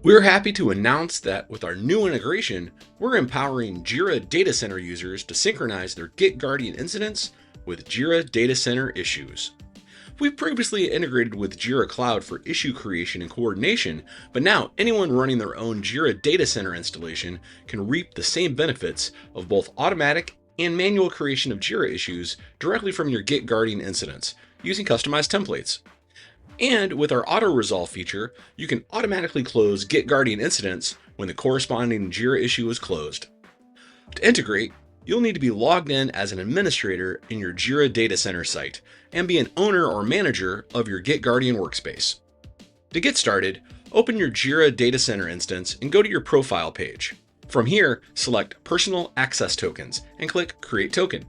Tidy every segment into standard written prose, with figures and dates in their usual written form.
We're happy to announce that with our new integration, we're empowering Jira Data Center users to synchronize their GitGuardian incidents with Jira Data Center issues. We've previously integrated with Jira Cloud for issue creation and coordination, but now anyone running their own Jira Data Center installation can reap the same benefits of both automatic and manual creation of Jira issues directly from your GitGuardian incidents using customized templates. And with our auto resolve feature, you can automatically close GitGuardian incidents when the corresponding Jira issue is closed. To integrate, you'll need to be logged in as an administrator in your Jira Data Center site and be an owner or manager of your GitGuardian workspace. To get started, open your Jira Data Center instance and go to your profile page. From here, select Personal Access Tokens and click Create Token.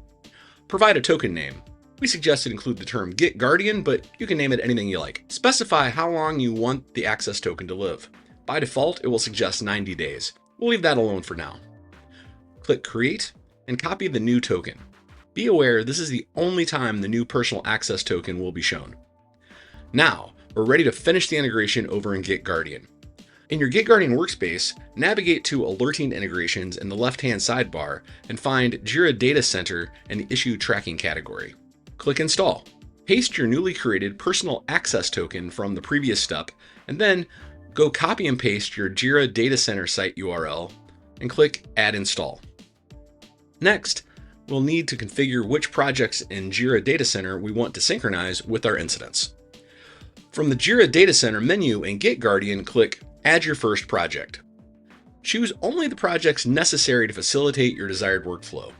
Provide a token name. We suggest it include the term GitGuardian, but you can name it anything you like. Specify how long you want the access token to live. By default, it will suggest 90 days. We'll leave that alone for now. Click Create and copy the new token. Be aware this is the only time the new personal access token will be shown. Now, we're ready to finish the integration over in GitGuardian. In your GitGuardian workspace, navigate to Alerting Integrations in the left-hand sidebar and find Jira Data Center in the Issue Tracking category. Click Install. Paste your newly created personal access token from the previous step, and then go copy and paste your Jira Data Center site URL and click Add Install. Next, we'll need to configure which projects in Jira Data Center we want to synchronize with our incidents. From the Jira Data Center menu in GitGuardian, click Add your first project. Choose only the projects necessary to facilitate your desired workflow.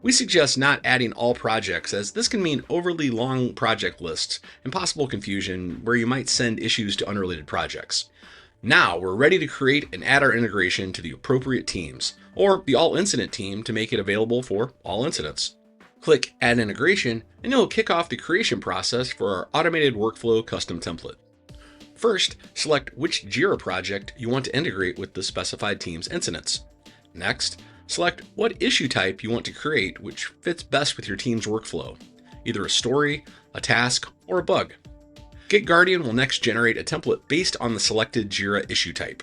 We suggest not adding all projects, as this can mean overly long project lists and possible confusion where you might send issues to unrelated projects. Now we're ready to create and add our integration to the appropriate teams, or the all incident team to make it available for all incidents. Click Add Integration and it'll kick off the creation process for our automated workflow custom template. First, select which Jira project you want to integrate with the specified team's incidents. Next, select what issue type you want to create which fits best with your team's workflow, either a story, a task, or a bug. GitGuardian will next generate a template based on the selected Jira issue type.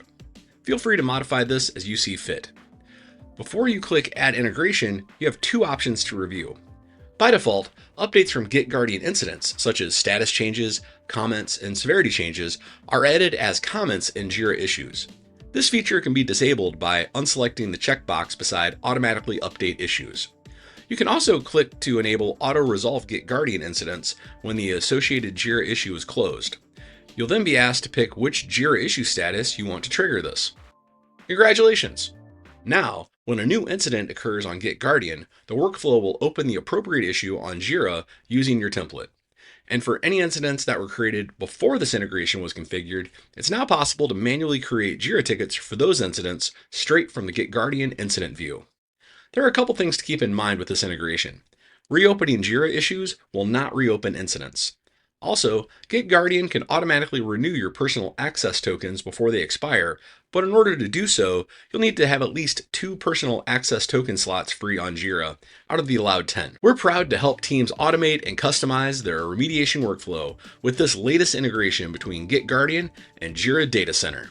Feel free to modify this as you see fit. Before you click Add Integration, you have two options to review. By default, updates from GitGuardian incidents, such as status changes, comments, and severity changes, are added as comments in Jira issues. This feature can be disabled by unselecting the checkbox beside Automatically Update Issues. You can also click to enable Auto Resolve GitGuardian incidents when the associated Jira issue is closed. You'll then be asked to pick which Jira issue status you want to trigger this. Congratulations! Now, when a new incident occurs on GitGuardian, the workflow will open the appropriate issue on Jira using your template. And for any incidents that were created before this integration was configured, it's now possible to manually create Jira tickets for those incidents straight from the GitGuardian incident view. There are a couple things to keep in mind with this integration. Reopening Jira issues will not reopen incidents. Also, GitGuardian can automatically renew your personal access tokens before they expire, but in order to do so, you'll need to have at least 2 personal access token slots free on Jira out of the allowed 10. We're proud to help teams automate and customize their remediation workflow with this latest integration between GitGuardian and Jira Data Center.